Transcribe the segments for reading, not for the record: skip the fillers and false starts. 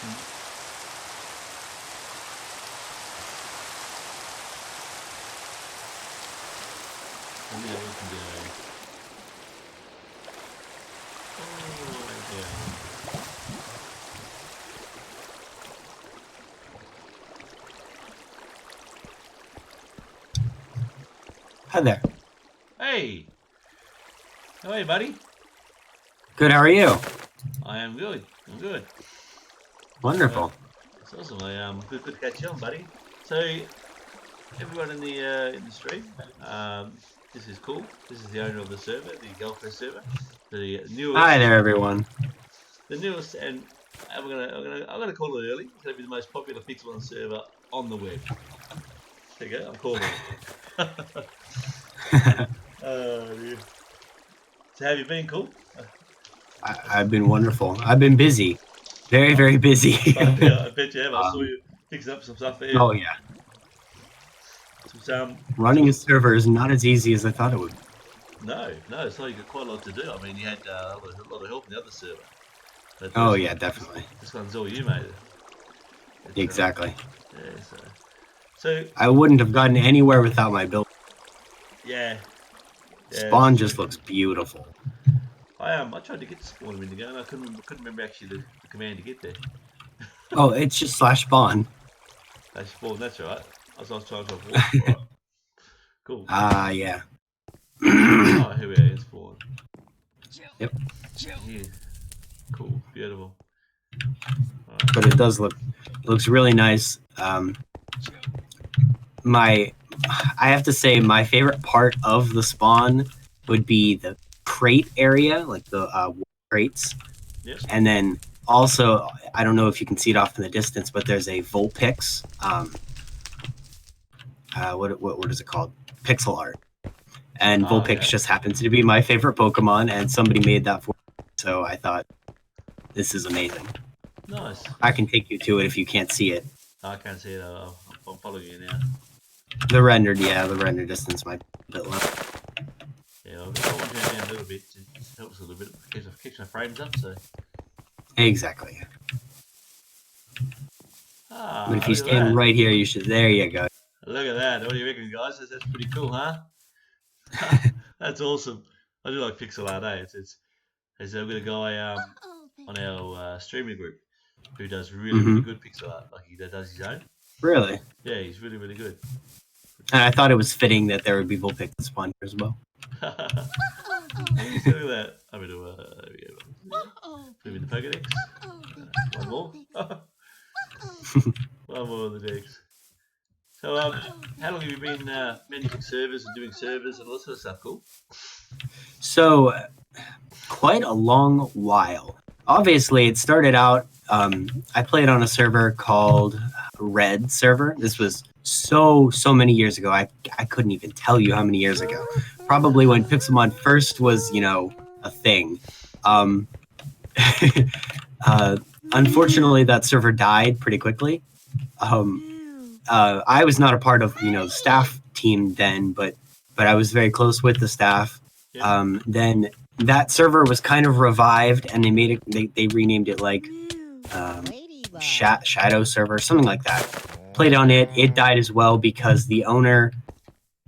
Let me know what we can do. Hi there. Hey! How are you, buddy? Good, how are you? I am good. I'm good. Wonderful. It's awesome. Good to catch you on, buddy. So, everyone in the stream, this is cool. This is the owner of the server, the Goldcrest server, the newest. Hi there, everyone. The newest, and I'm gonna call it early. It's gonna be the most popular Pixelmon server on the web. There you go. I'm calling it. Oh, dear. So, have you been cool? I've been wonderful. I've been busy. Very, very busy. I bet you have. I saw you fixing up some stuff there. Oh, yeah. Some, Running a server is not as easy as I thought it would. No, so you got quite a lot to do. I mean, you had a lot of help in the other server. But yeah, definitely. This one's all you, mate. Exactly. Yeah, so I wouldn't have gotten anywhere without my build. Yeah. Spawn just looks beautiful. I tried to get to spawn a minute ago, and I couldn't remember actually the command to get there. Oh, it's just /spawn. Spawn, that's right. I was trying to avoid. Right. Cool. Yeah. Oh, here we are in spawn. Yep. Yeah. Cool, beautiful. Right. But it looks really nice. I have to say my favorite part of the spawn would be the crate area, like the crates. Yep. And then also, I don't know if you can see it off in the distance, but there's a Vulpix. What is it called? Pixel art. And Vulpix just happens to be my favorite Pokemon, and somebody made that for me. So I thought, this is amazing. Nice. I can take you to it if you can't see it. I can't see it. I'm following you now. The rendered distance might be a bit low. Yeah, I'll turn it down a little bit. It helps a little bit. Keeps my frames up, so. Exactly. But if you Look at stand that. right here, you should. There you go. Look at that. What do you reckon, guys? That's pretty cool, huh? That's awesome. I do like pixel art, eh? We've got a guy on our streaming group who does really good pixel art. Like he does his own. Really? Yeah, he's really, really good. And I thought it was fitting that there would be Vulpix spawn here as well. Look at that. I'm going to, there we go. Put him in the Pokedex. One more. One more on the decks. So, how long have you been managing servers and doing servers and all that sort of stuff? Cool. So, quite a long while. Obviously, it started out, I played on a server called Red server. This was so many years ago. I couldn't even tell you how many years ago. Probably when Pixelmon first was, a thing. Unfortunately, that server died pretty quickly. I was not a part of, the staff team then, but I was very close with the staff. Yeah. Then that server was kind of revived, and they renamed it like Shadow server, something like that. Played on it. It died as well because the owner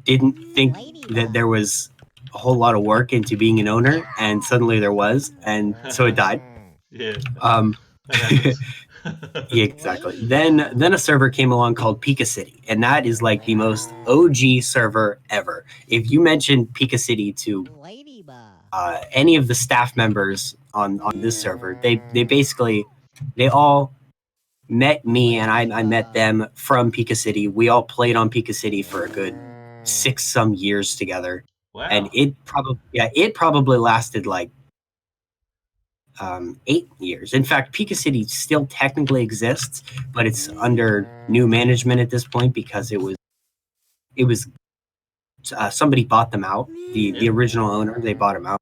didn't think that there was a whole lot of work into being an owner, and suddenly there was, and so it died. Yeah. Yeah, exactly. Then a server came along called Pika City, and that is like the most OG server ever. If you mention Pika City to any of the staff members on this server, they all met me, and I met them from Pika City. We all played on Pika City for a good 6 years together. Wow. And it probably lasted like 8 years. In fact, Pika City still technically exists, but it's under new management at this point because it was somebody bought them out. The original owner, they bought them out.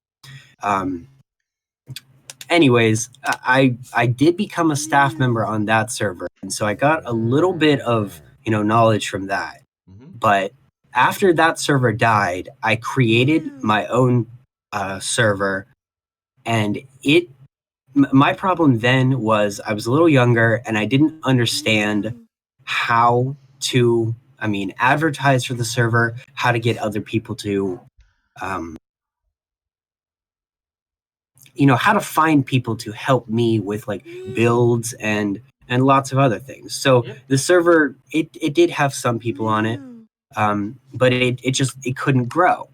Anyways, I did become a staff member on that server, and so I got a little bit of knowledge from that. But after that server died, I created my own server, and it my problem then was I was a little younger and I didn't understand how to, advertise for the server, how to get other people to, how to find people to help me with like builds and lots of other things. So the server, it did have some people on it, but it couldn't grow.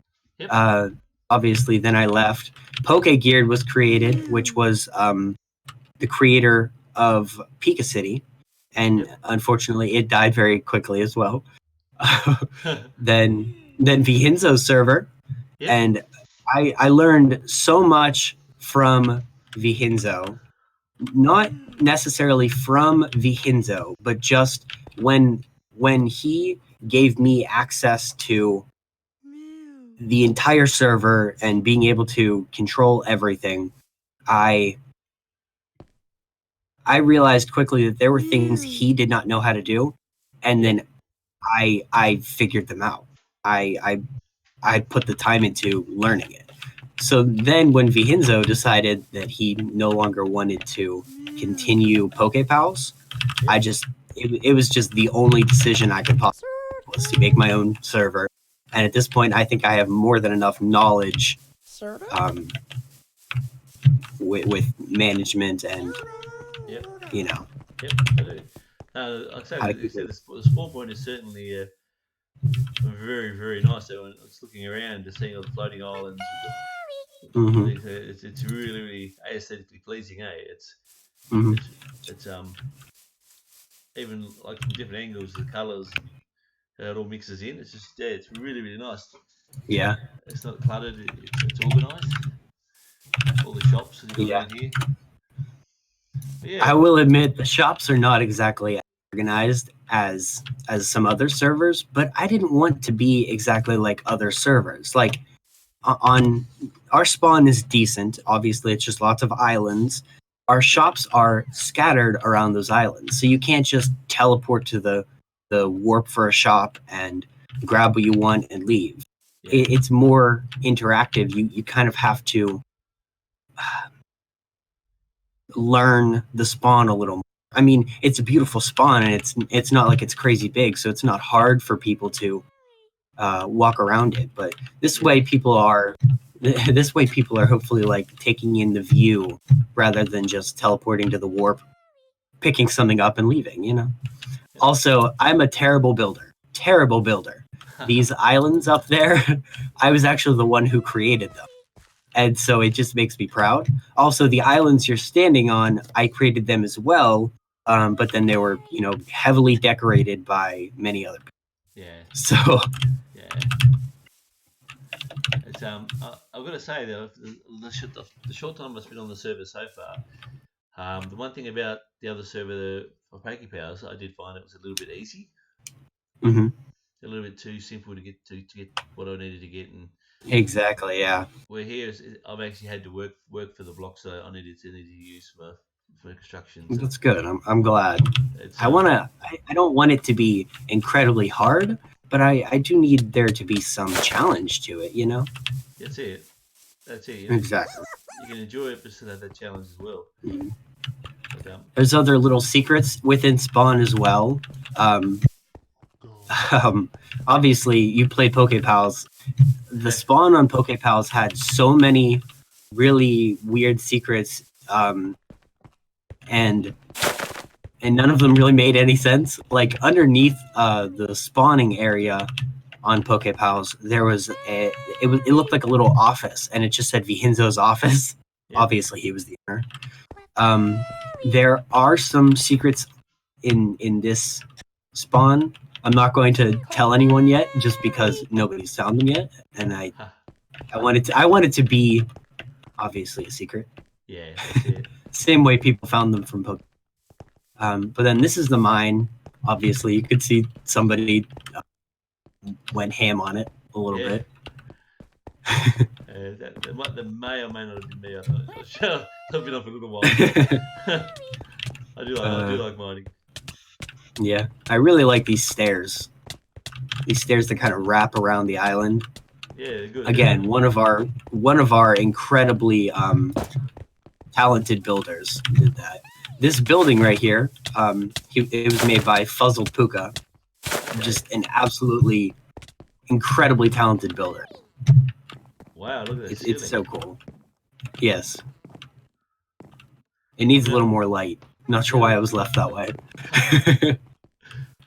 Obviously, then I left. PokeGeared was created, which was the creator of Pika City, and unfortunately, it died very quickly as well. then Vihinzo's server, and I learned so much from Vihinzo, not necessarily from Vihinzo, but just when he gave me access to the entire server and being able to control everything, I realized quickly that there were things he did not know how to do, and then I figured them out. I put the time into learning it. So then when Vihinzo decided that he no longer wanted to continue PokePals, it was just the only decision I could possibly make, was to make my own server. And at this point, I think I have more than enough knowledge with management and, Yep, I do. Like I said, the spawn point is certainly very, very nice. So when it's looking around, just seeing all the floating islands, it's really, really aesthetically pleasing. It's even like from different angles, the colours, how it all mixes in. It's just it's really, really nice. Yeah, it's not cluttered. It's organised. All the shops that you got around here. I will admit the shops are not exactly organized as some other servers, but I didn't want to be exactly like other servers. Like on our spawn is decent. Obviously, it's just lots of islands. Our shops are scattered around those islands, so you can't just teleport to the warp for a shop and grab what you want and leave. It's more interactive. You kind of have to learn the spawn a little more. I mean, it's a beautiful spawn, and it's not like it's crazy big, so it's not hard for people to walk around it. But this way, people are hopefully like taking in the view rather than just teleporting to the warp, picking something up and leaving. Also, I'm a terrible builder. These islands up there, I was actually the one who created them. And so it just makes me proud. Also, the islands you're standing on, I created them as well, but then they were, heavily decorated by many other people. Yeah. So. Yeah. It's I've got to say though, the short time I've spent on the server so far, the one thing about the other server for PokePowers, I did find it was a little bit easy. Mm-hmm. A little bit too simple to get what I needed to get, and exactly, yeah. Where here, I've actually had to work for the blocks that I needed to use for construction. So that's good. I'm glad. I don't want it to be incredibly hard, but I do need there to be some challenge to it. That's it. Exactly. You can enjoy it, but still have that challenge as well. Mm-hmm. But, there's other little secrets within spawn as well. Obviously, you play PokePals. The spawn on PokePals had so many really weird secrets, and none of them really made any sense. Like underneath the spawning area on PokePals, there was it looked like a little office, and it just said Vihinzo's office. Yeah. Obviously, he was the owner. There are some secrets in this spawn. I'm not going to tell anyone yet, just because nobody's found them yet, and I want it to be obviously a secret. Yeah, that's it. Same way people found them from Pokemon. But then this is the mine. Obviously, you could see somebody went ham on it a little bit. That may or may not have been me. I'm not sure. I've been up a little while. I do like mining. Yeah, I really like these stairs. These stairs that kind of wrap around the island. Yeah, good. Again, one of our incredibly talented builders did that. This building right here, it was made by Fuzzled Puka, just an absolutely incredibly talented builder. Wow, look at that. It's so cool. Yes. It needs a little more light. Not sure why it was left that way.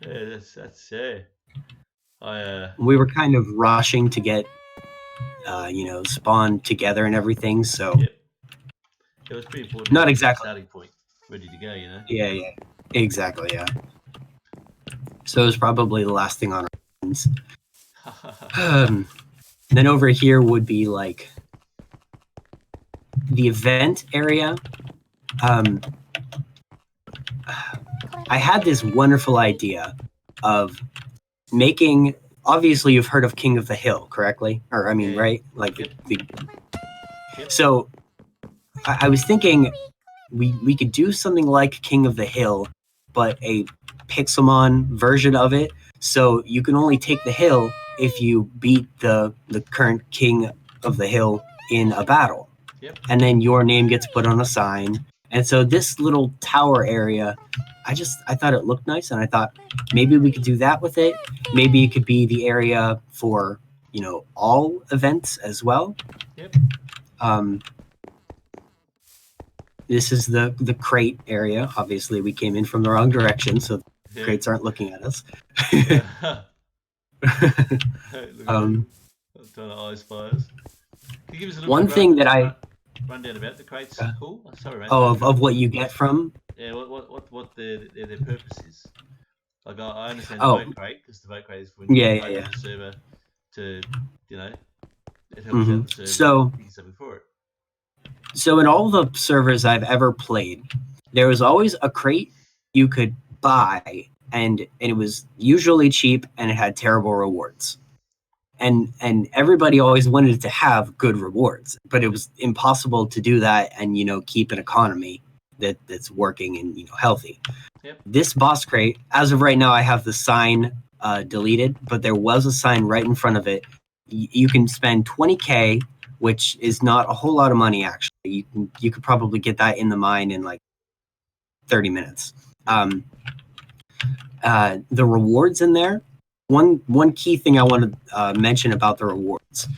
Yeah, that's we were kind of rushing to get, spawn together and everything. So yep. It was pretty important. Not exactly. Starting point, ready to go. Yeah, exactly. Yeah. So it was probably the last thing on our minds. Then over here would be like the event area. I had this wonderful idea of making. Obviously, you've heard of King of the Hill, correctly? Or I mean, right? Like So I was thinking we could do something like King of the Hill, but a Pixelmon version of it. So you can only take the hill if you beat the current King of the Hill in a battle. Yep. And then your name gets put on a sign. And so this little tower area, I thought it looked nice, and I thought maybe we could do that with it. Maybe it could be the area for, all events as well. Yep. This is the crate area. Obviously, we came in from the wrong direction, so the crates aren't looking at us. Eyes fires. Can you give us a little One thing that I rundown about the crates? Cool. Sorry, man. of what you get from. Yeah. What their purpose is? Like I understand the vote crate, because the vote crate is when you vote the server to it helps out the server. So something for it. So in all the servers I've ever played, there was always a crate you could buy, and it was usually cheap, and it had terrible rewards. And everybody always wanted to have good rewards, but it was impossible to do that and keep an economy that's working and healthy. Yep. This boss crate, as of right now, I have the sign deleted, but there was a sign right in front of it. You can spend 20K, which is not a whole lot of money actually. You could probably get that in the mine in like 30 minutes. The rewards in there. One key thing I want to mention about the rewards.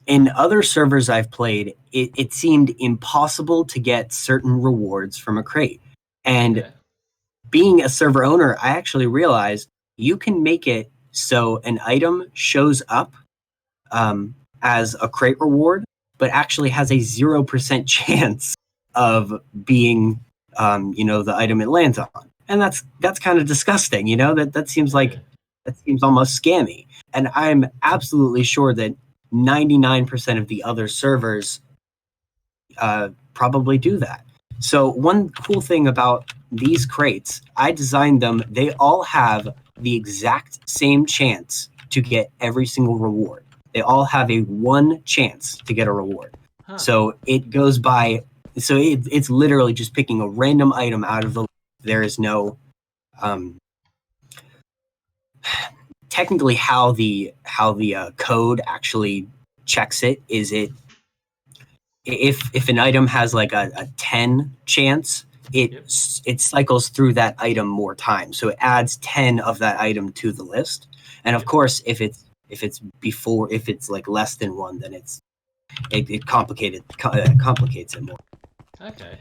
In other servers I've played, it seemed impossible to get certain rewards from a crate. And being a server owner, I actually realized you can make it so an item shows up as a crate reward, but actually has a 0% chance of being, the item it lands on. And that's kind of disgusting, that seems like, that seems almost scammy. And I'm absolutely sure that 99% of the other servers probably do that. So one cool thing about these crates, I designed them, they all have the exact same chance to get every single reward. They all have a 1 chance to get a reward. Huh. So it goes by, it's literally just picking a random item out of the list. There is no, technically how the code actually checks it is if an item has like a 10 chance, it cycles through that item more times. So it adds 10 of that item to the list. And of course, if it's like less than 1, then it complicates it more. Okay.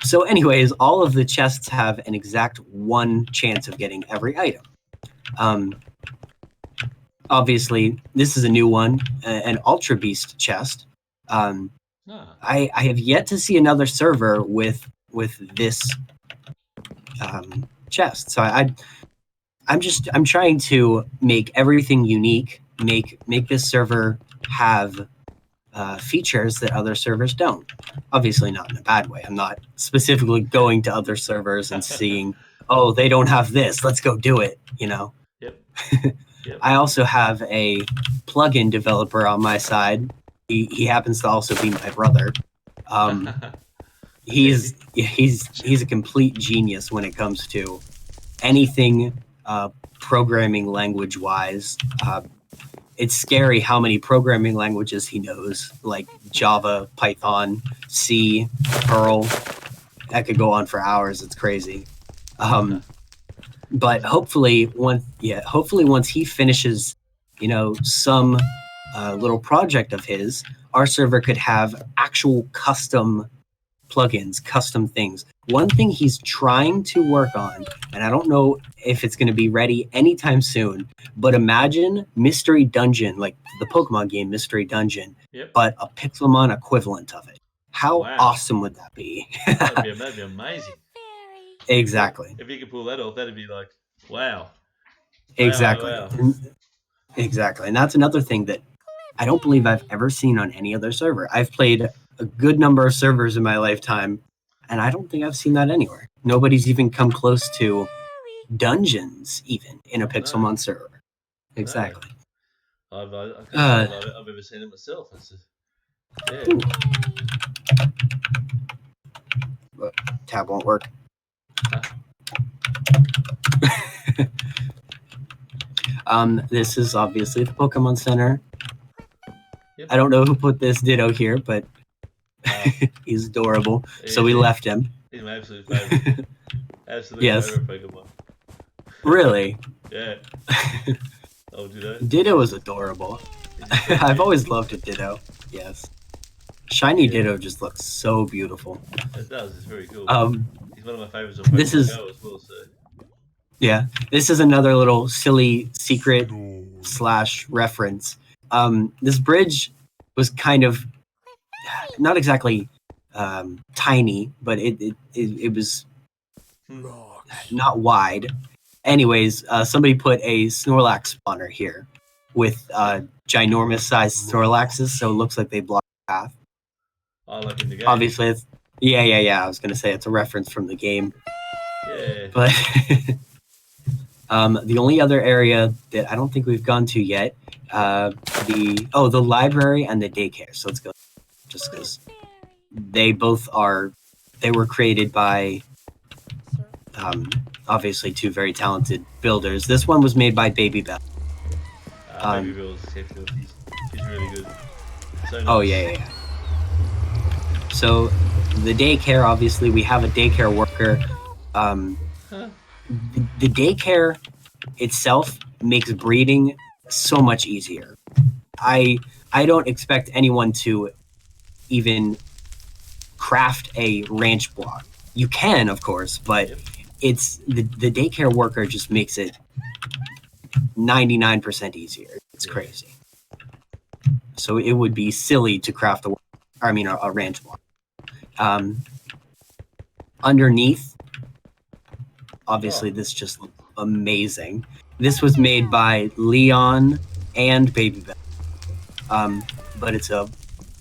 So anyways, all of the chests have an exact 1 chance of getting every item. Obviously, this is a new one, an Ultra Beast chest. I have yet to see another server with this chest. So I'm trying to make everything unique, make this server have features that other servers don't. Obviously not in a bad way. I'm not specifically going to other servers and seeing, oh, they don't have this, let's go do it, Yep. Yep. I also have a plugin developer on my side. He happens to also be my brother. He's a complete genius when it comes to anything programming language wise. it's scary how many programming languages he knows, like Java, Python, C, Perl. That could go on for hours. It's crazy. But hopefully once he finishes, some little project of his, our server could have actual custom plugins, custom things. One thing he's trying to work on, and I don't know if it's going to be ready anytime soon, but imagine Mystery Dungeon, like the Pokemon game Mystery Dungeon, but a Pixelmon equivalent of it. How awesome would that be? That'd be amazing. Exactly. If you could pull that off, that'd be like, wow. Exactly. Wow. Exactly. And that's another thing that I don't believe I've ever seen on any other server. I've played a good number of servers in my lifetime, and I don't think I've seen that anywhere. Nobody's even come close to dungeons, even in a Pixelmon server. Exactly. I can't say I've ever seen it myself. Tab won't work. This is obviously the Pokemon Center. I don't know who put this Ditto here, but he's adorable. So we left him. He's my absolute favorite. Absolutely favorite Pokemon. Really? Yeah. Oh, Ditto? Ditto is adorable. I've always loved a Ditto. Yes. Shiny Ditto just looks so beautiful. It does. It's very cool. He's one of my favorites on Pokemon Go as well. So. Yeah. This is another little silly secret / reference. This bridge was kind of not exactly tiny, but it was not wide. Anyways, somebody put a Snorlax spawner here with ginormous sized Snorlaxes, so it looks like they block the path. Oh, like in the game. Obviously, it's I was gonna say it's a reference from the game. Yeah. But the only other area that I don't think we've gone to yet, the library and the daycare. So let's go, just because they were created by obviously two very talented builders. This one was made by Baby Bell. Baby Bell's exceptional. He's really good. So nice. Oh yeah. So the daycare, obviously, we have a daycare worker. The daycare itself makes breeding so much easier. I don't expect anyone to even craft a ranch block. You can, of course, but it's the daycare worker just makes it 99% easier. It's crazy. So it would be silly to craft a ranch block. Underneath, obviously, this just looks amazing. This was made by Leon and Baby Bell, but it's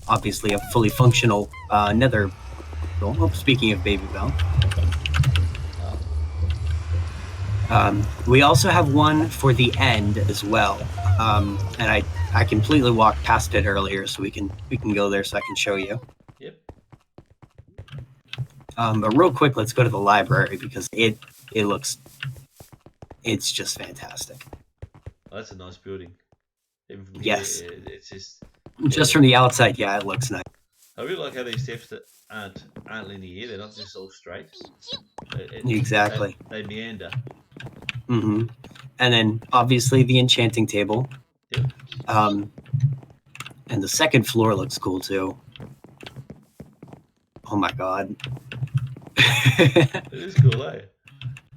obviously a fully functional nether. Oh, speaking of Baby Bell, we also have one for the end as well, and I completely walked past it earlier, so we can go there so I can show you. Yep. But real quick, let's go to the library because it's just fantastic. Oh, that's a nice building. Even from yes. Here, it's just from the outside, yeah, it looks nice. I really like how these steps that aren't linear. They're not just all straight. Exactly. They meander. Mm-hmm. And then obviously the enchanting table. Yep. And the second floor looks cool too. Oh my god. It is cool, eh?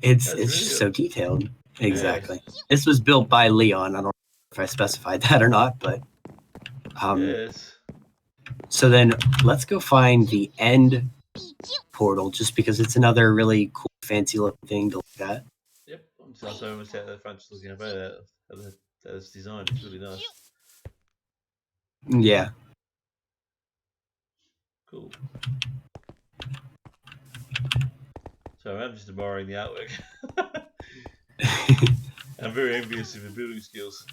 It's really just so detailed. Exactly. Yes. This was built by Leon. I don't know if I specified that or not, but yes. So then let's go find the end portal, just because it's another really cool, fancy looking thing to look at. Yep. I'm so almost out the front just looking at that it's designed. It's really nice. Yeah. Cool. So I'm just admiring the artwork. I'm very envious of your building skills.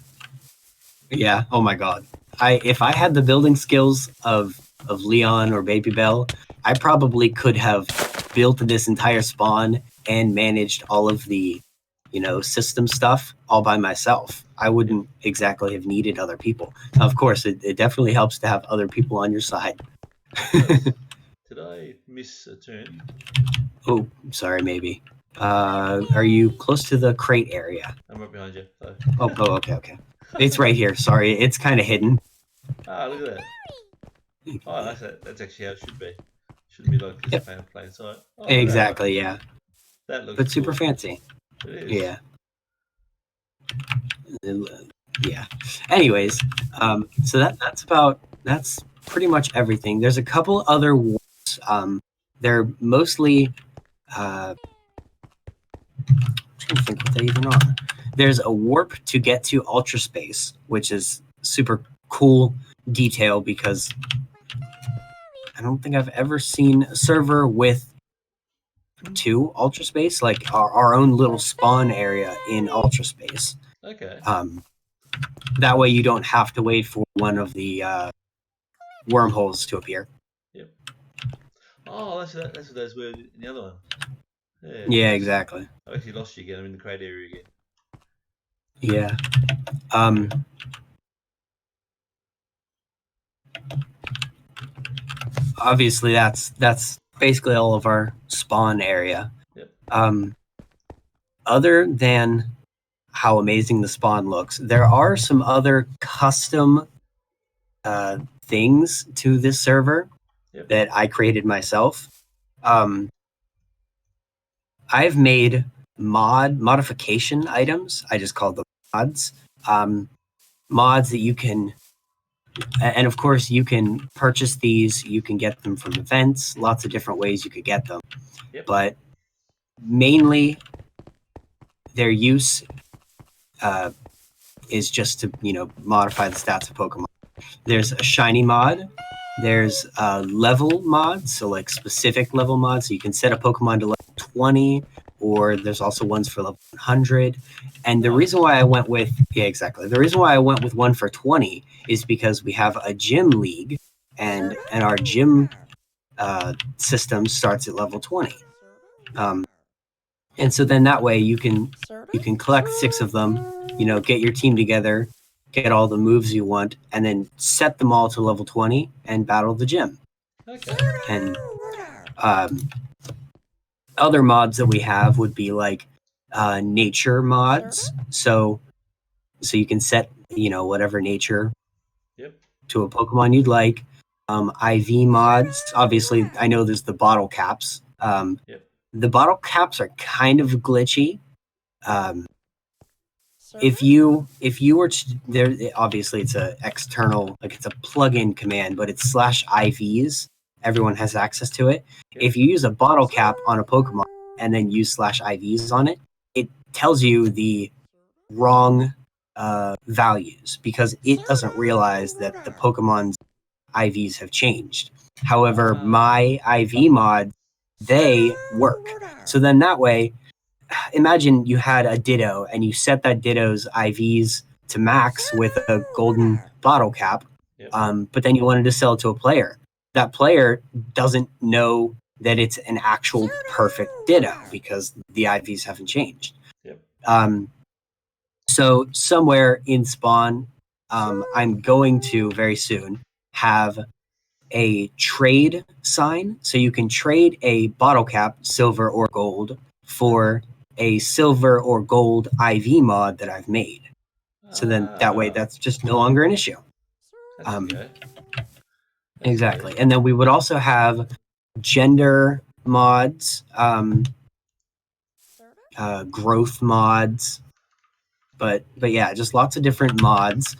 Yeah. Oh my god. If I had the building skills of Leon or Baby Bell, I probably could have built this entire spawn and managed all of the system stuff all by myself. I wouldn't exactly have needed other people. Of course, it definitely helps to have other people on your side. Did I miss a turn? Oh, sorry, maybe. Are you close to the crate area? I'm right behind you. So. Okay. It's right here. Sorry, it's kind of hidden. Ah, look at that. Oh, that's actually how it should be. Shouldn't be like this plain sight. Oh, exactly, yeah. That looks but super cool. fancy. It is. Yeah. Yeah. Anyways, so that's pretty much everything. There's a couple other warps. They're mostly I'm trying to think what they even are. There's a warp to get to Ultra Space, which is super cool detail because I don't think I've ever seen a server with 2 Ultra Space, like our own little spawn area in Ultra Space. Okay. That way you don't have to wait for one of the wormholes to appear. Yep. Oh, that's what those were in the other one. Yeah, exactly. I actually lost you again. I'm in the crate area again. Yeah. Obviously, that's basically all of our spawn area. Yep. Other than how amazing the spawn looks, there are some other custom things to this server that I created myself. I've made modification items. I just call them mods. Mods that you can, and of course you can purchase these. You can get them from events. Lots of different ways you could get them. Yep. But mainly their use is just to modify the stats of Pokemon. There's a shiny mod. There's level mods, so like specific level mods. So you can set a Pokemon to level 20, or there's also ones for level 100. And the reason why I went with The reason why I went with one for 20 is because we have a gym league, and our gym system starts at level 20. And so then that way you can collect 6 of them, get your team together, get all the moves you want, and then set them all to level 20 and battle the gym. Okay. And other mods that we have would be like nature mods. So you can set, whatever nature to a Pokemon you'd like. IV mods. Obviously, I know there's the bottle caps. The bottle caps are kind of glitchy. If you were to, there, obviously it's a external, like it's a plug-in command, but it's /IVs. Everyone has access to it. If you use a bottle cap on a Pokemon and then use /IVs on it, it tells you the wrong values because it doesn't realize that the Pokemon's IVs have changed. However, my IV mods, they work. So then that way, imagine you had a Ditto and you set that Ditto's IVs to max with a golden bottle cap, but then you wanted to sell it to a player. That player doesn't know that it's an actual perfect Ditto because the IVs haven't changed. So somewhere in Spawn, I'm going to very soon have a trade sign. So you can trade a bottle cap, silver or gold, for a silver or gold IV mod that I've made. So then that way that's just no longer an issue. Exactly. And then we would also have gender mods, growth mods, but yeah, just lots of different mods.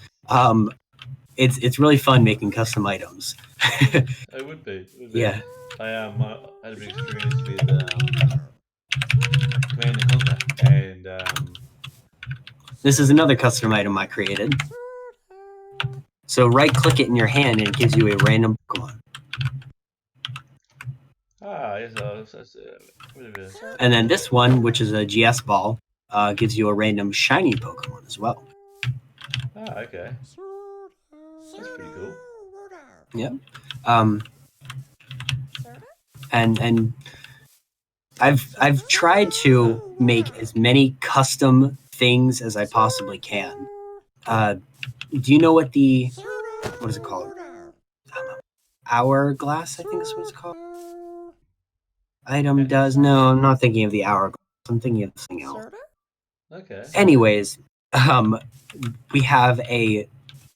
It's really fun making custom items. It would be. Yeah. I had a big experience with Command and Conquer, and this is another custom item I created. So right-click it in your hand, and it gives you a random Pokemon. Yes. And then this one, which is a GS ball, gives you a random shiny Pokemon as well. Okay. That's pretty cool. Yeah. And I've tried to make as many custom things as I possibly can. Do you know what is it called? Hourglass, I think is what it's called. Item does. No, I'm not thinking of the hourglass. I'm thinking of something else. Okay. Anyways, we have a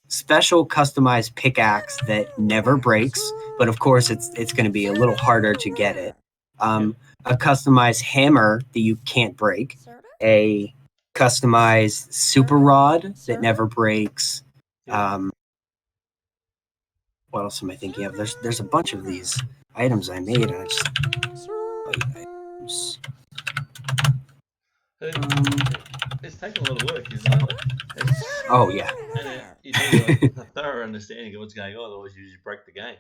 special customized pickaxe that never breaks, but of course it's going to be a little harder to get it. A customized hammer that you can't break, a customized super rod that never breaks. What else am I thinking of? There's a bunch of these items I made, and I just items. It's taken a lot of work, isn't it? Oh yeah. And you need a thorough understanding of what's going on, otherwise you just break the game.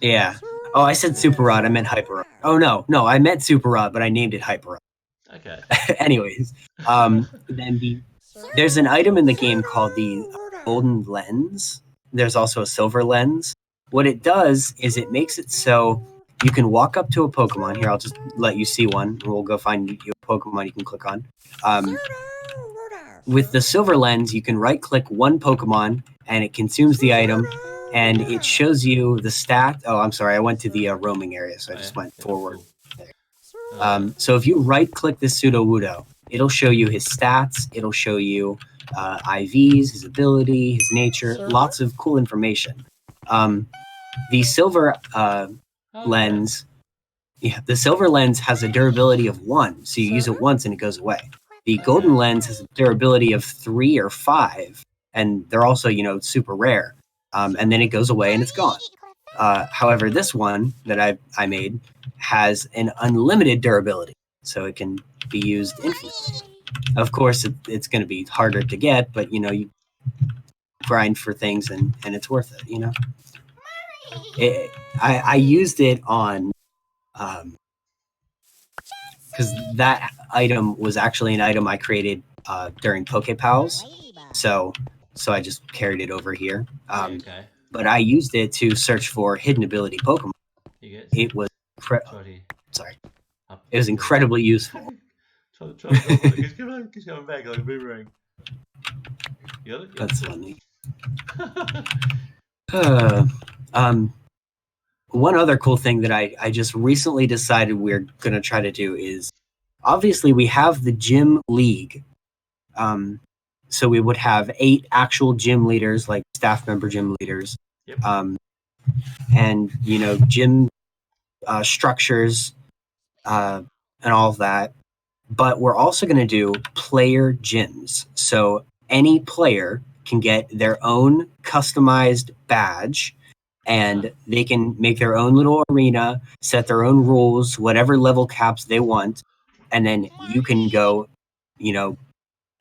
Yeah. Oh, I said super rod. I meant hyper rod. Oh no, I meant super rod, but I named it hyper rod. Okay. Anyways, then there's an item in the game called the golden lens. There's also a silver lens. What it does is it makes it so you can walk up to a Pokemon. Here, I'll just let you see one. We'll go find you a Pokemon you can click on. With the silver lens, you can right-click one Pokemon, and it consumes the item, and it shows you the stat. Oh, I'm sorry. I went to the roaming area, so I just went forward. Cool. So if you right-click this Sudowoodo, it'll show you his stats. It'll show you IVs, his ability, his nature, lots of cool information. The silver lens, the silver lens has a durability of 1, so you use it once and it goes away. The golden lens has a durability of 3 or 5, and they're also, super rare. And then it goes away and it's gone. However, this one that I made has an unlimited durability, so it can be used infinitely. Of course, it's going to be harder to get, but you grind for things and it's worth it. I used it on because that item was actually an item I created during PokePals, so I just carried it over here. Okay. But I used it to search for hidden ability Pokemon. It was it was incredibly useful. Try He's coming back like a boomerang. You got it? That's funny. One other cool thing that I just recently decided we're going to try to do is, obviously we have the gym league. So we would have 8 actual gym leaders, like staff member gym leaders. Yep. And, gym structures and all of that. But we're also going to do player gyms. So any player can get their own customized badge, and they can make their own little arena, set their own rules, whatever level caps they want. And then you can go,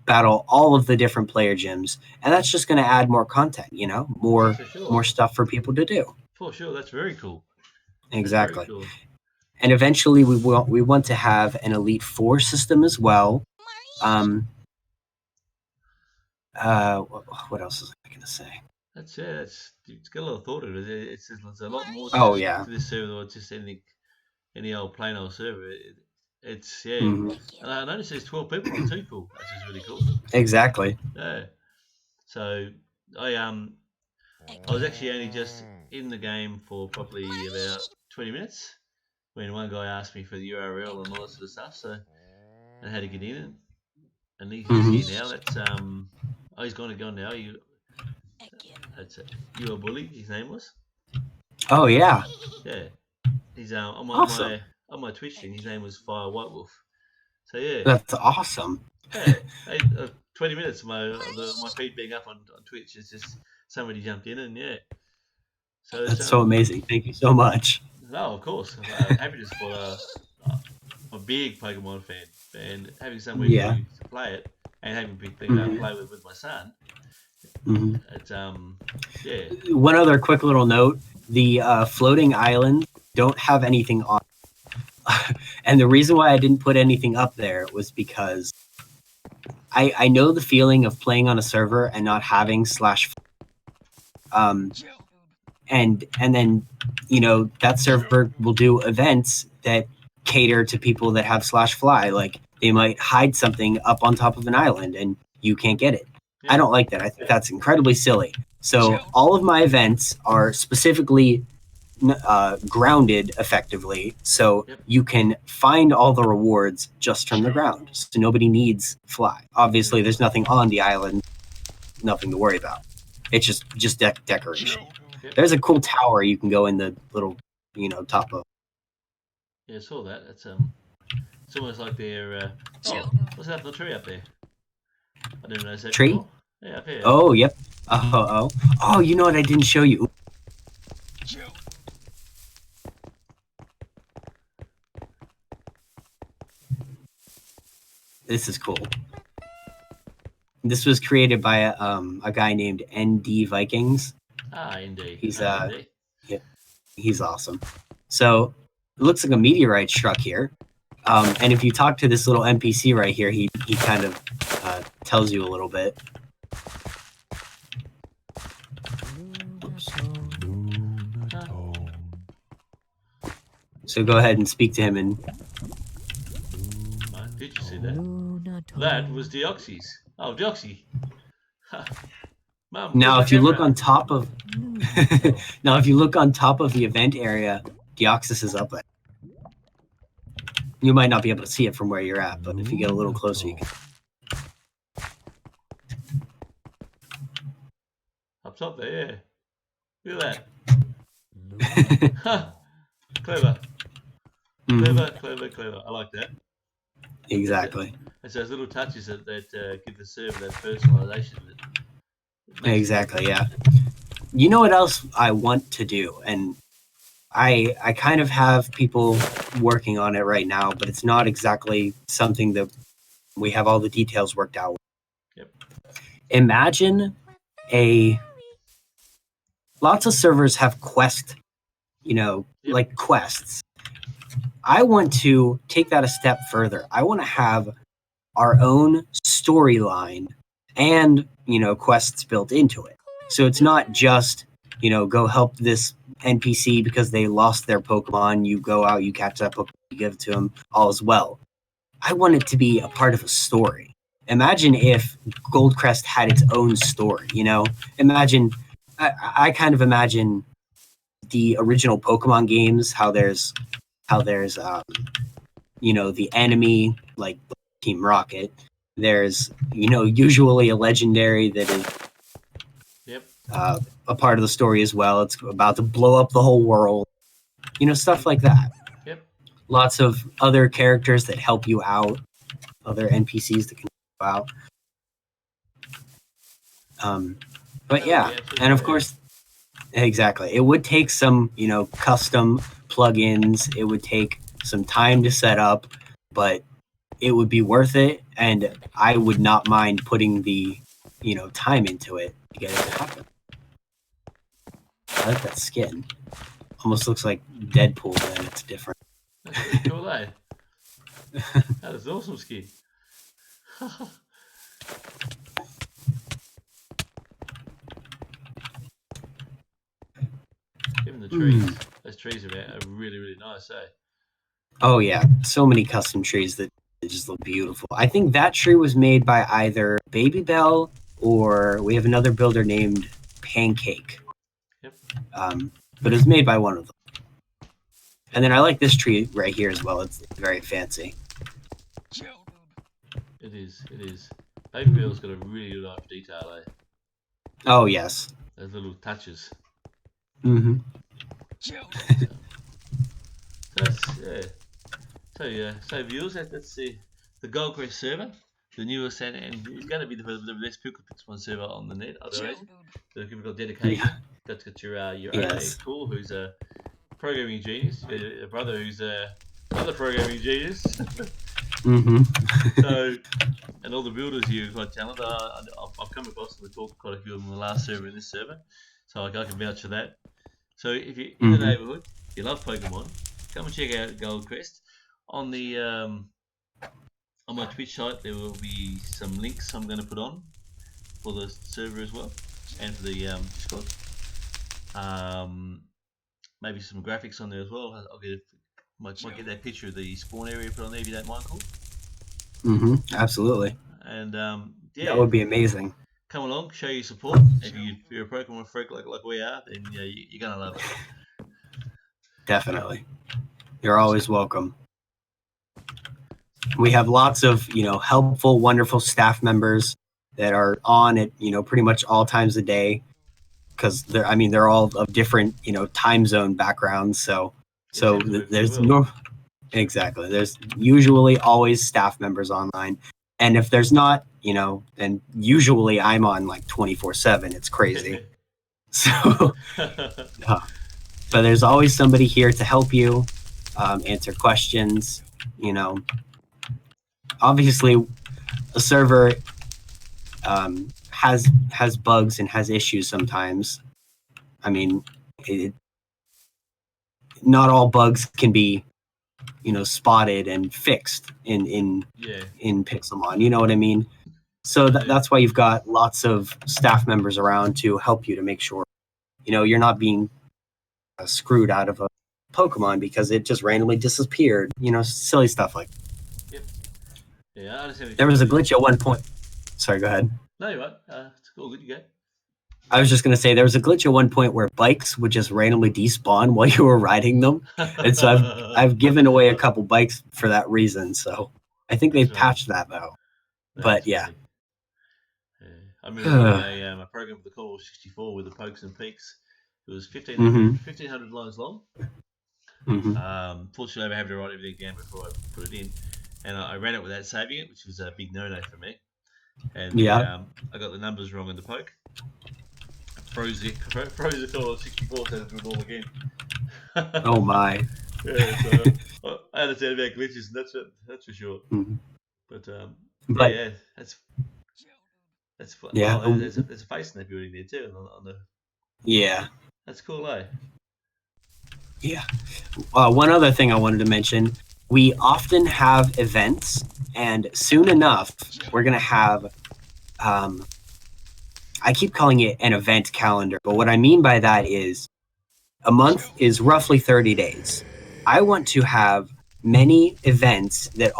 battle all of the different player gyms. And that's just going to add more content, more stuff for people to do. For sure. That's very cool. Exactly. Very cool. And eventually we want to have an Elite Four system as well. What else was I going to say? That's it's got a lot of thought in it. It's a lot more to this server than just any old plain old server. It's and I noticed there's 12 people on too. Cool. That's just really cool. Exactly. Yeah. So I was actually only just in the game for probably about 20 minutes when one guy asked me for the URL and all that sort of stuff. So I had to get in, and he's here now. That's he's gone now. You a bully? His name was. Oh yeah. Yeah. He's on awesome. on my Twitch thing. His name was Fire White Wolf. So yeah. That's awesome. Yeah. 20 minutes of my feed being up on Twitch. It's just somebody jumped in and yeah. So that's so amazing. Thank you so much. No, of course. I'm happy to support a big Pokemon fan, and having somewhere to play it and having big thing to play with my son. It's One other quick little note: the floating islands don't have anything on, and the reason why I didn't put anything up there was because I know the feeling of playing on a server and not having and then that server will do events that cater to people that have /fly. Like they might hide something up on top of an island and you can't get it. Yeah. I don't like that. I think that's incredibly silly. So all of my events are specifically grounded effectively, so you can find all the rewards just from the ground. So nobody needs fly. Obviously, there's nothing on the island, nothing to worry about. It's just decoration. Yep. There's a cool tower you can go in the little, top of. Yeah, I saw that. It's almost like they're what's that little tree up there? I didn't know that Tree? before. Yeah, up here. Oh, yep. Oh, you know what I didn't show you? This is cool. This was created by a guy named ND Vikings. Ah, indeed. He's awesome. So it looks like a meteorite struck here. And if you talk to this little NPC right here, he kind of tells you a little bit. So go ahead and speak to him. And did you see that? That was Deoxys. Oh, Deoxy. Mom, now, if you look on top of the event area, Deoxys is up there. You might not be able to see it from where you're at, but if you get a little closer, you can. Up top there, yeah. Look at that. Clever. Clever. I like that. Exactly. It's those little touches that give the server that personalization. Exactly, yeah. You know what else I want to do? And I kind of have people working on it right now, but it's not exactly something that we have all the details worked out. Yep. Imagine lots of servers have quest, like quests. I want to take that a step further. I want to have our own storyline and, quests built into it. So it's not just, go help this NPC because they lost their Pokemon. You go out, you catch that Pokemon, you give it to them, all is well. I want it to be a part of a story. Imagine if Goldcrest had its own story, Imagine, I kind of imagine the original Pokemon games, how there's the enemy, like Team Rocket. There's, usually a legendary that is a part of the story as well. It's about to blow up the whole world, stuff like that. Yep. Lots of other characters that help you out, other NPCs that can help you out. But yeah, and of course, exactly. It would take some, custom plugins. It would take some time to set up, but it would be worth it. And I would not mind putting the, time into it to get it to happen. I like that skin. Almost looks like Deadpool, and it's different. That's pretty cool, eh? That is awesome skin. Even the trees. Those trees are really, really nice, eh? Oh yeah, so many custom trees that just look beautiful. I think that tree was made by either Baby Bell or we have another builder named Pancake. Yep. But it was made by one of them. And then I like this tree right here as well. It's very fancy. It is. Baby Bell's got a really good eye for detail, eh? Oh yes. Those little touches. Mm-hmm. So viewers, let's see the Goldcrest server, the newest and it's going to be the best Pixelmon server on the net. Otherwise, so if you've got dedication, that's got your yes. Cool, who's a programming genius, a brother who's another programming genius. Mm-hmm. So, and all the builders here are quite talented. I've come across and we talked quite a few of them in the last server and this server, so I can vouch for that. So if you're in the neighborhood, you love Pokemon, come and check out Goldcrest. On the on my Twitch site, there will be some links I'm going to put on for the server as well, and for the Discord. Maybe some graphics on there as well. I'll get might get that picture of the spawn area put on there if you don't mind, Cool. Absolutely. And That would be amazing. Come along, show your support. If you're a Pokemon freak like we are, then you're gonna love it. Definitely, you're always welcome. We have lots of helpful, wonderful staff members that are on at pretty much all times of day, because they're all of different time zone backgrounds. So there's exactly there's usually always staff members online, and if there's not, then usually I'm on like 24/7. It's crazy. So, but there's always somebody here to help you, answer questions. Obviously, a server has bugs and has issues sometimes. I mean, not all bugs can be spotted and fixed in Pixelmon. You know what I mean? So that's why you've got lots of staff members around to help you to make sure you're not being screwed out of a Pokemon because it just randomly disappeared. Silly stuff like. Yep. Yeah, I understand. There was a glitch at one point. Sorry, go ahead. No, you're right. It's cool. Good, you go. I was just going to say there was a glitch at one point where bikes would just randomly despawn while you were riding them. And so I've given away a couple bikes for that reason. So I think they've patched that though. But yeah. I remember doing a program for the Commodore 64 with the Pokes and Peaks. It was 1,500 lines long. Fortunately, I had to write everything down before I put it in. And I ran it without saving it, which was a big no-no for me. And I got the numbers wrong in the poke. Froze the Commodore 64 so I had to do it all again. Oh my. Yeah, so I understand about glitches, and that's for sure. But yeah, that's fun. Yeah. Oh, there's a face in that building there too. On the yeah. That's cool, eh? Yeah. One other thing I wanted to mention. We often have events, and soon enough, we're going to have, I keep calling it an event calendar, but what I mean by that is a month is roughly 30 days. I want to have many events that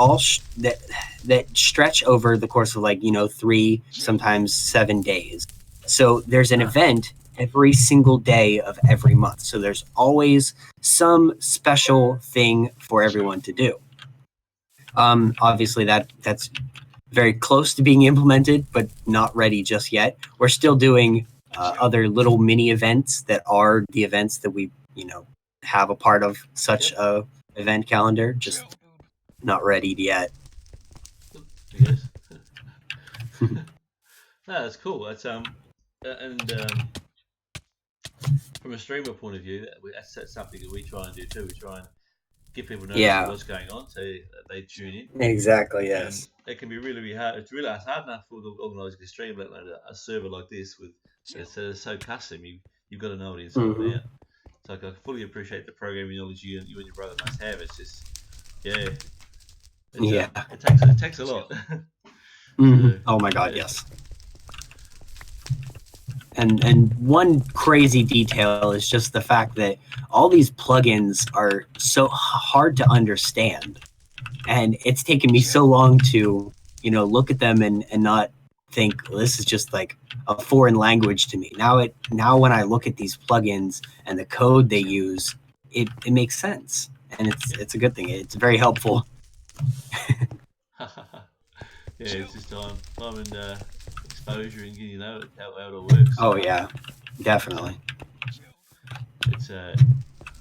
that stretch over the course of 3, sometimes 7 days. So there's an event every single day of every month. So there's always some special thing for everyone to do. Obviously that's very close to being implemented, but not ready just yet. We're still doing other little mini events that are the events that we, have a part of such a event calendar, just not ready yet. Yes. No, that's cool. That's from a streamer point of view, that's something that we try and do too. We try and get people to know what's going on, so they tune in. Exactly. Yes. And it can be really hard. It's really hard enough for organising a stream, let alone a server like this with it's so custom. You've got to know it inside and out. So I fully appreciate the programming knowledge you and your brother must have. It's just, it takes a lot. Oh my God, yes. And one crazy detail is just the fact that all these plugins are so hard to understand, and it's taken me so long to look at them and not think, well, this is just like a foreign language to me. Now when I look at these plugins and the code they use, it makes sense, and it's a good thing. It's very helpful. It's just time and exposure and getting how it all works. Oh yeah, definitely.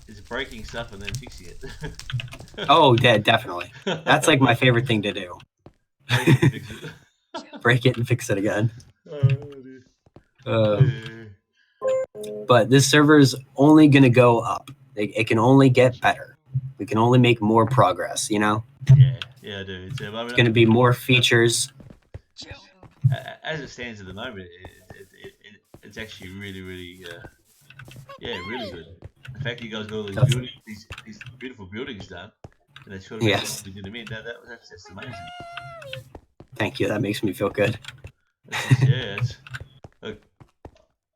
It's breaking stuff and then fixing it. Oh, definitely. That's like my favorite thing to do. Break it and fix it again. But this server is only going to go up. It can only get better. We can only make more progress, Yeah, I do. It's going to be more features. As it stands at the moment, it's actually really, really, really good. The fact that you guys got all these beautiful buildings done, and it's sort of to get them in, that's just amazing. Thank you. That makes me feel good.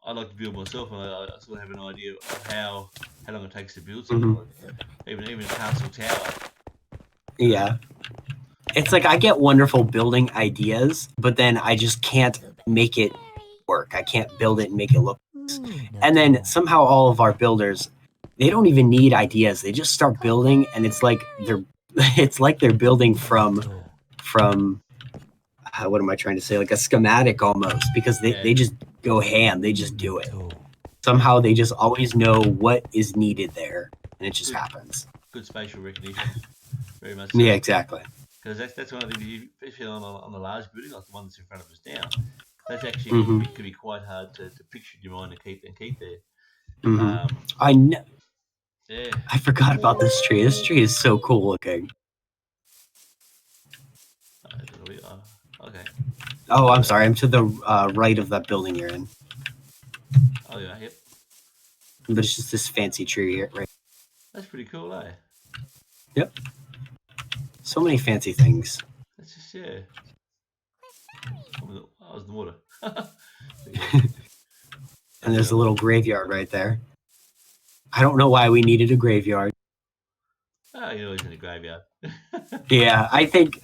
I like to build myself, and I sort of have an idea of how long it takes to build something. Like even a castle tower. Yeah. It's like I get wonderful building ideas, but then I just can't make it work. I can't build it and make it look nice. And then somehow all of our builders, they don't even need ideas. They just start building, and it's like they're building from what am I trying to say? Like a schematic almost, because they just go ham. They just do it. Somehow they just always know what is needed there, and it just happens. Good spatial recognition. Very much so. Yeah, exactly. Because that's one of the things, especially on the large building like the one that's in front of us now. That's actually could be quite hard to picture in your mind and keep there. I know. Yeah. I forgot about this tree. This tree is so cool looking. Okay. Oh, I'm sorry. I'm to the right of that building you're in. Oh yeah, yep. But it's just this fancy tree here, right? That's pretty cool, eh? Yep. So many fancy things. That's just I was in the water. And there's a little graveyard right there. I don't know why we needed a graveyard. Oh, you're always in a graveyard. Yeah, I think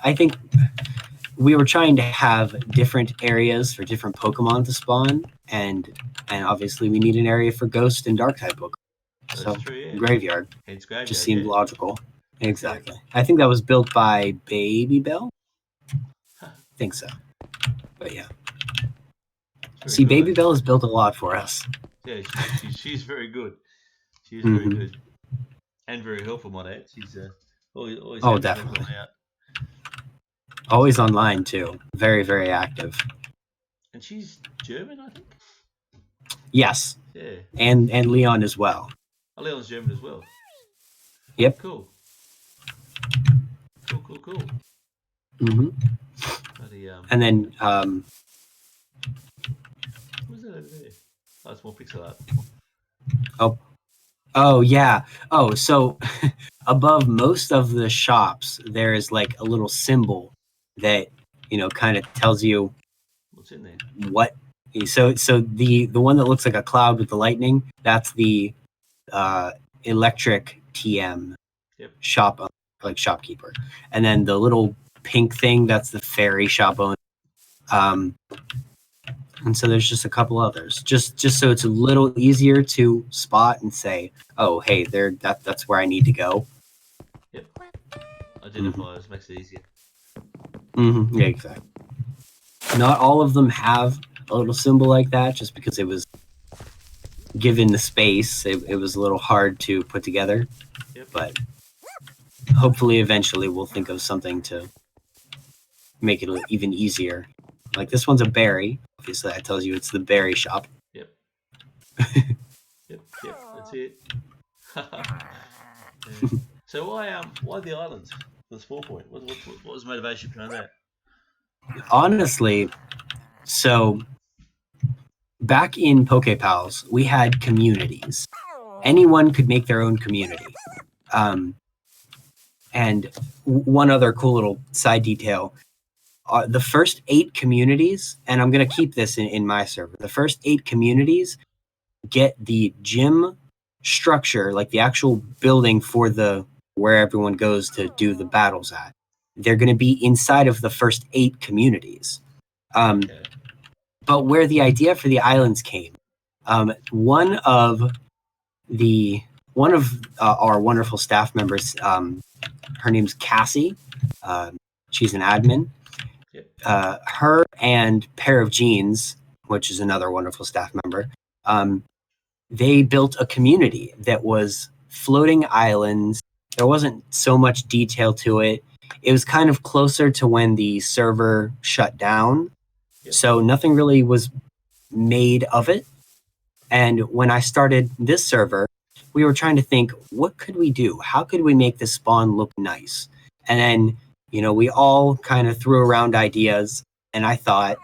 we were trying to have different areas for different Pokemon to spawn, and obviously we need an area for Ghost and Dark type Pokemon. That's so true, yeah. graveyard. It's graveyard just seemed logical. Exactly. I think that was built by Baby Bell. I think so. But yeah. See, cool, Baby Bell has built a lot for us. Yeah, she's very good. She's very good. And very helpful, my dad. She's always definitely. Always online too. Very, very active. And she's German, I think. Yes. Yeah. And Leon as well. Oh, Leon's German as well. Yep. Cool. And then what's that over there? Oh, it's more pixel art. Oh yeah. Oh, so above most of the shops there is like a little symbol that, kind of tells you what's in there. What so the one that looks like a cloud with the lightning, that's the electric TM shop, like shopkeeper. And then the little pink thing, that's the fairy shop owner. And so there's just a couple others, just so it's a little easier to spot and say, oh, hey, that's where I need to go. Yep. Identifiers makes it easier. Yeah, exactly. Not all of them have a little symbol like that, just because it was given the space. It was a little hard to put together. Yep. But hopefully eventually we'll think of something to make it even easier. Like this one's a berry. Obviously, that tells you it's the berry shop. Yep. Yep. That's it. So why the islands? The spawn point. What was the motivation behind that? Honestly, so back in PokePals, we had communities. Anyone could make their own community. And one other cool little side detail. The first 8 communities, and I'm going to keep this in my server, the first 8 communities get the gym structure, like the actual building for where everyone goes to do the battles at. They're going to be inside of the first 8 communities. But where the idea for the islands came, one of our wonderful staff members, her name's Cassie. She's an admin. Her and Pair of Jeans, which is another wonderful staff member, they built a community that was floating islands. There wasn't so much detail to it. It was kind of closer to when the server shut down. So nothing really was made of it. And when I started this server, we were trying to think, what could we do? How could we make this spawn look nice? And then, we all kind of threw around ideas, and I thought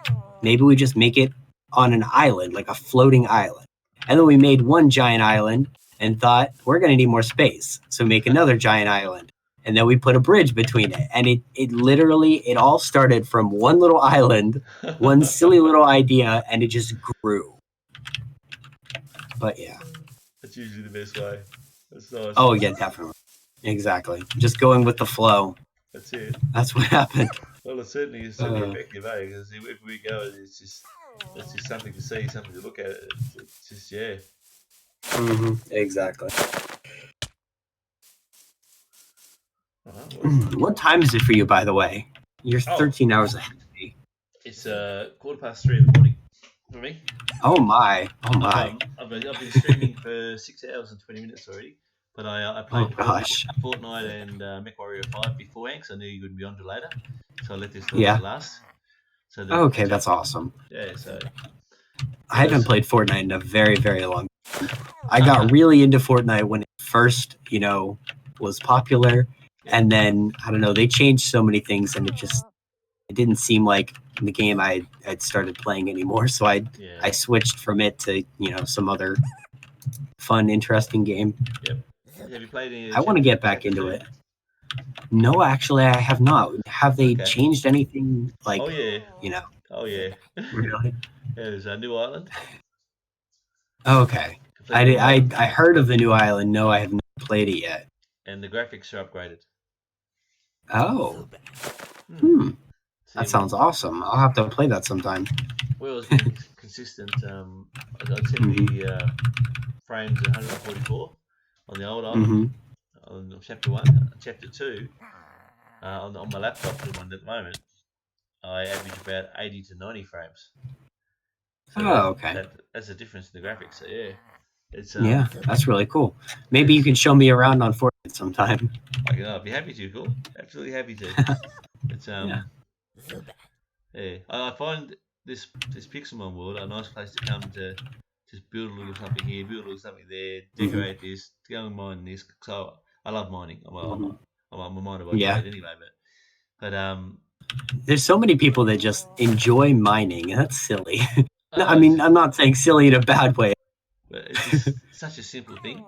maybe we just make it on an island, like a floating island. And then we made one giant island and thought, we're going to need more space. So make another giant island. And then we put a bridge between it. And it literally all started from one little island, one silly little idea, and it just grew. But yeah. That's usually the best way. That's nice. Oh yeah, definitely. Exactly. Just going with the flow. That's it. That's what happened. Well, it's certainly effective, eh? Because if we go, it's just something to see, something to look at. It's just yeah. Exactly. Well, What time is it for you, by the way? You're 13 hours ahead of me. It's 3:15 in the morning for me. Oh my! Oh my! I've been streaming for 6 hours and 20 minutes already. But I played Fortnite and MechWarrior 5 beforehand because I knew you wouldn't be on till later. So I let this last. So okay, that's awesome. Yeah, so I haven't played Fortnite in a very, very long time. I got really into Fortnite when it first, was popular. And then, I don't know, they changed so many things and it didn't seem like the game I'd started playing anymore. So I switched from it to, some other fun, interesting game. Yep. Have you played any? I want to get back into it. No, actually, I have not. Have they changed anything? Like, oh yeah. Oh yeah. Really? Yeah, there's a new island. Okay. I heard of the new island. No, I have not played it yet. And the graphics are upgraded. Oh. That sounds awesome. I'll have to play that sometime. Well, it's been consistent. I'd set the frames at 144 on the old island. On chapter 1. Chapter 2, on my laptop, the one at the moment, I average about 80 to 90 frames. So okay. That's the difference in the graphics. So yeah. It's, yeah, that's really cool. Maybe you can show me around on Fortnite sometime. I'll be happy to, cool. Absolutely happy to. It's yeah. I find this Pixelmon world a nice place to come to just build a little something here, build a little something there, decorate this, go and mine this. So I love mining. I'm a miner by trade anyway, but there's so many people that just enjoy mining, and that's silly. No, I mean, I'm not saying silly in a bad way. But it's just such a simple thing.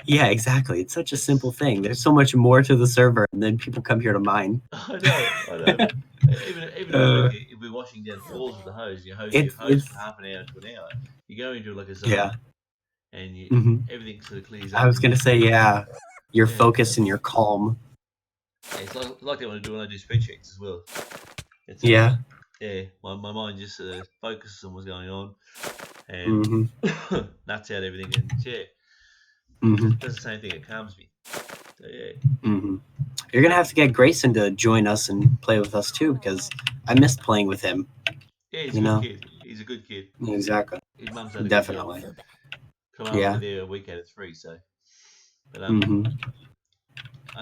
Yeah, exactly. It's such a simple thing. There's so much more to the server, and then people come here to mine. I know. Even if we're washing down floors with the hose, you hose your hose for half an hour to an hour. You go into like a zone, and everything sort of clears up. I was gonna say, you're focused and you're calm. It's like that when I do speed checks as well. It's, my mind just focuses on what's going on, and nuts out everything, and does the same thing. It calms me. So You're gonna have to get Grayson to join us and play with us too, because I missed playing with him. Yeah, he's a good kid. He's a good kid. Exactly. His mum's done a Definitely. good job. Come over there a week out of 3, so. But I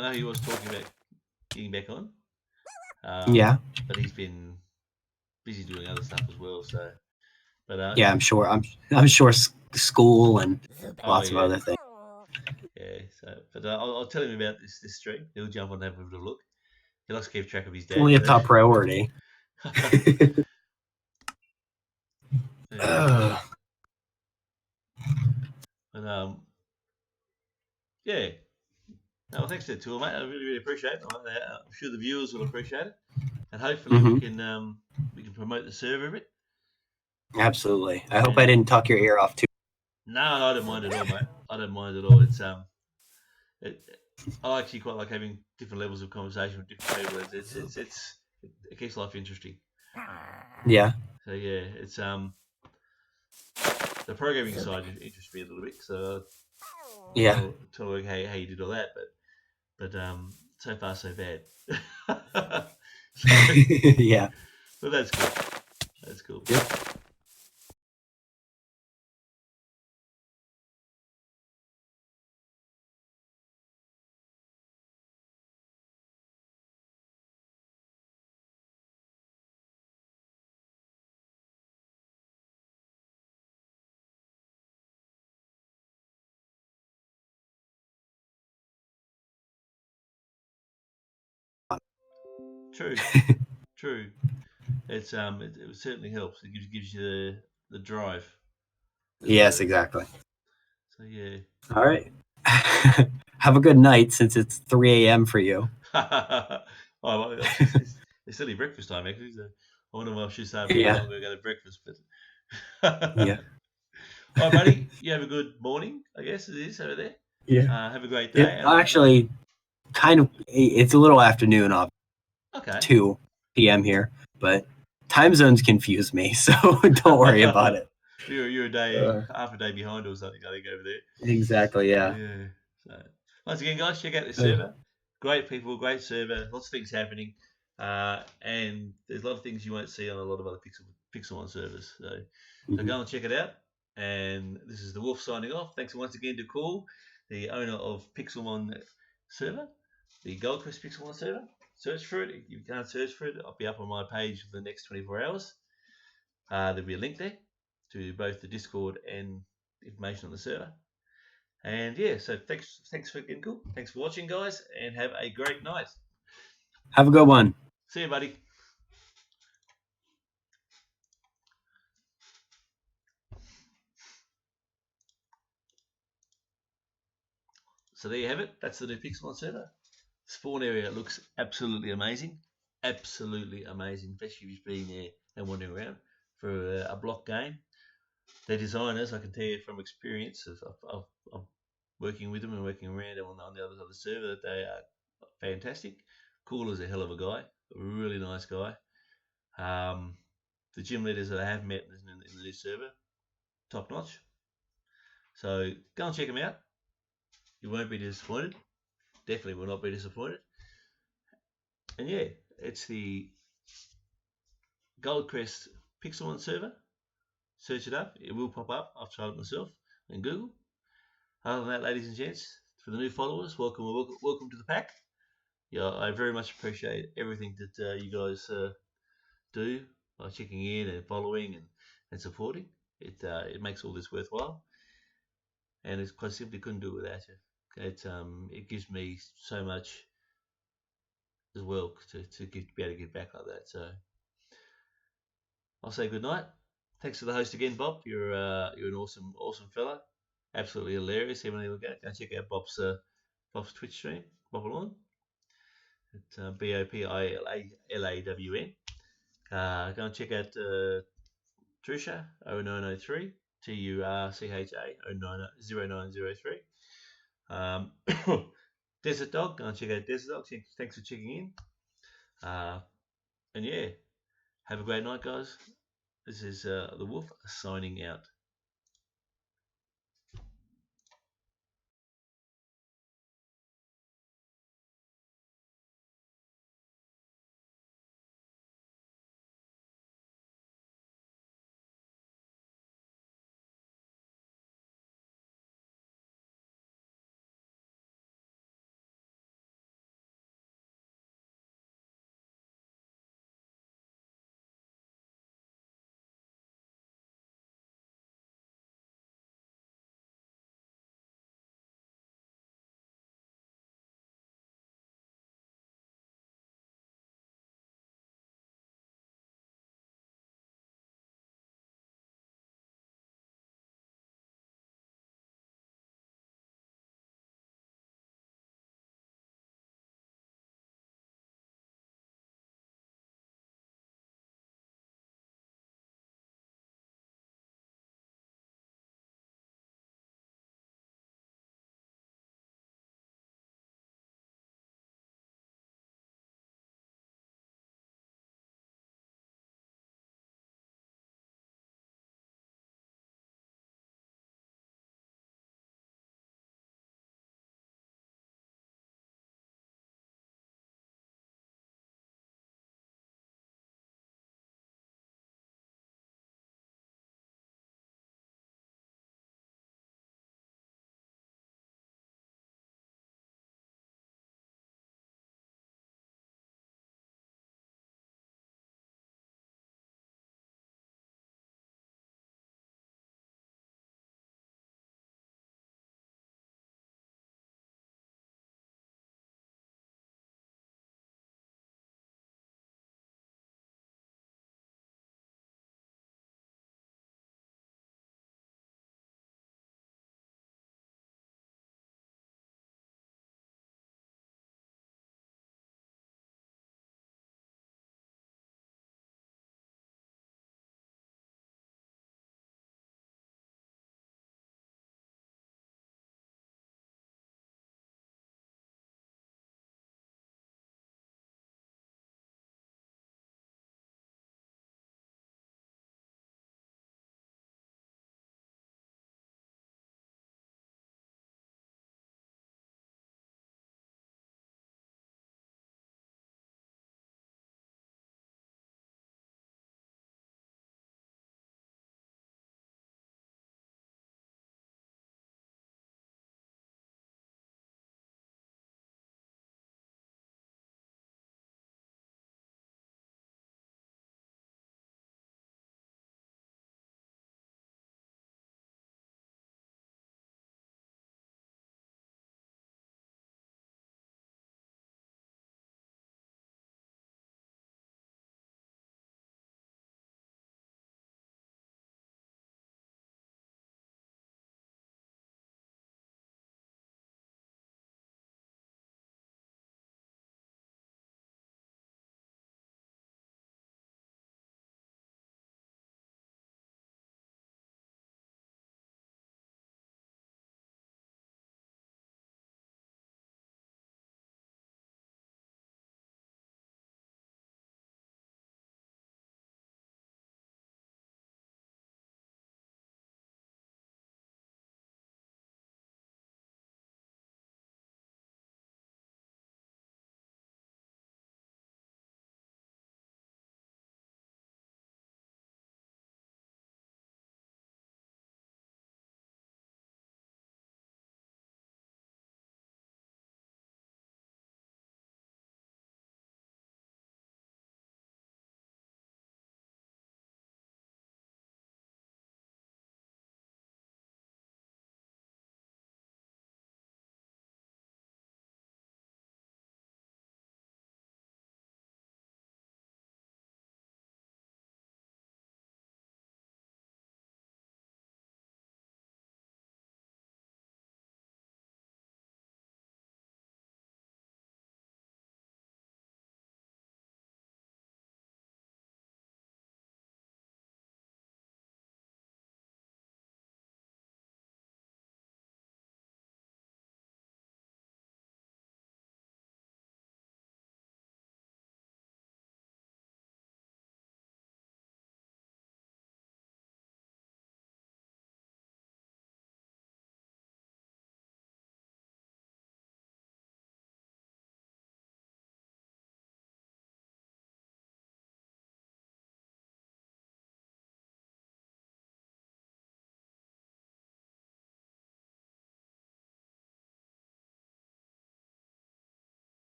know he was talking about getting back on. But he's been busy doing other stuff as well. So. But I'm sure. I'm sure school and lots of other things. Yeah. So, but I'll tell him about this stream. He'll jump on and have a look. He likes to keep track of his dad. Only a top priority. But yeah. No, thanks for the tour, mate. I really, really appreciate it. I'm sure the viewers will appreciate it, and hopefully we can promote the server a bit. Absolutely. I hope I didn't talk your ear off too. No, I don't mind at all, mate. I don't mind at all. It's I actually quite like having different levels of conversation with different people. It keeps life interesting. Yeah. So yeah, it's the programming side interests me a little bit. So tell how you did all that, but so far so bad. Yeah. But that's cool. That's cool. Yep. True. It's it certainly helps. It gives you the drive. Yes, exactly. So yeah. All right. Have a good night, since it's 3 a.m. for you. It's silly breakfast time actually. So I wonder if I should start. I'm going to go to breakfast, but yeah. All right, buddy. You have a good morning, I guess it is over there. Yeah. Have a great day. Actually, kind of. It's a little afternoon off Okay. 2 p.m. here, but time zones confuse me, so don't worry about it. You're a day, half a day behind or something, I think, over there. Exactly, yeah. Yeah. So, once again, guys, check out the server. Great people, great server, lots of things happening. And there's a lot of things you won't see on a lot of other Pixelmon servers. So go and check it out. And this is the Wolf signing off. Thanks once again to Cool, the owner of Pixelmon server, the Goldcrest Pixelmon server. Search for it. If you can't search for it, I'll be up on my page for the next 24 hours. There'll be a link there to both the Discord and information on the server. And yeah, so thanks for getting cool. Thanks for watching, guys, and have a great night. Have a good one. See you, buddy. So there you have it. That's the new Pixelmon server. Spawn area looks absolutely amazing. Absolutely amazing, especially if you've been there and wandering around for a block game. Their designers, I can tell you from experience of working with them and working around on the other side of the server, that they are fantastic. Cool is a hell of a guy, a really nice guy. The gym leaders that I have met in the new server, top notch. So go and check them out. You won't be disappointed. Definitely will not be disappointed. And yeah, it's the Goldcrest Pixelmon server. Search it up. It will pop up. I've tried it myself in Google. Other than that, ladies and gents, for the new followers, welcome to the pack. Yeah, I very much appreciate everything that you guys do by checking in and following and supporting. It makes all this worthwhile, and it's quite simply couldn't do it without you. It gives me so much as well to be able to give back like that. So I'll say good night. Thanks to the host again, Bob. You're an awesome fella. Absolutely hilarious. Everyone look at it. Go check out Bob's Twitch stream. Bob Alon. It's BOPILAWN. Go and check out Trusha 0903 TURCHA 0903. Desert Dog. Go and check out Desert Dog. Thanks for checking in. And yeah, have a great night, guys. This is the Wolf signing out.